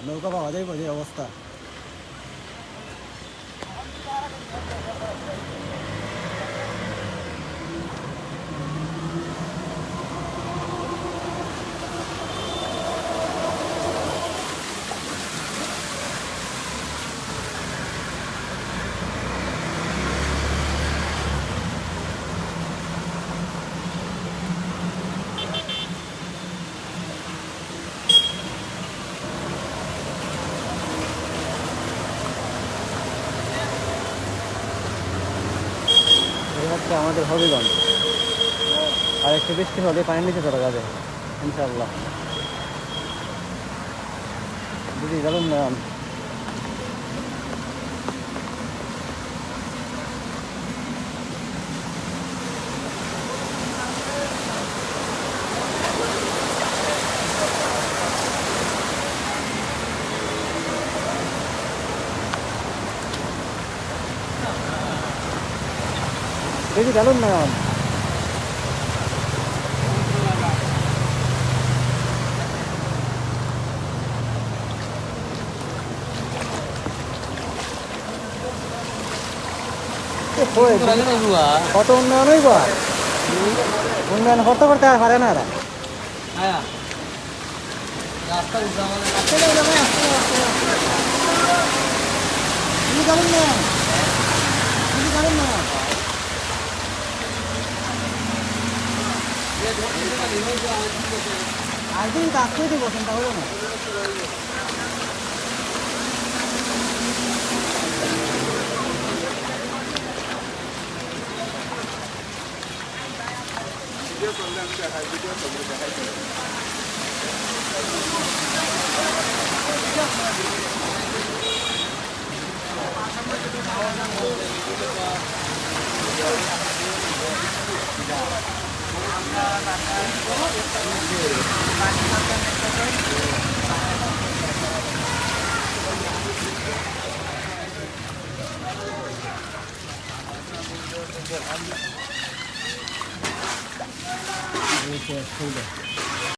নৌকা পাওয়া যাইব যে অবস্থা। এই হচ্ছে আমাদের হবিগঞ্জ। আর একটু বৃষ্টি হলে পানির নিচে চলে যাবে ইনশাআল্লাহ। দিদি গেলাম না দিদি গেলাম না কত উন্নয়ন হইব, উন্নয়ন করতে করতে আর পারে না এরা। একদিন কাজ করে দিব চিন্তা করো না। ভিডিও করলে আমি দেখাই, ভিডিও করলে দেখাই।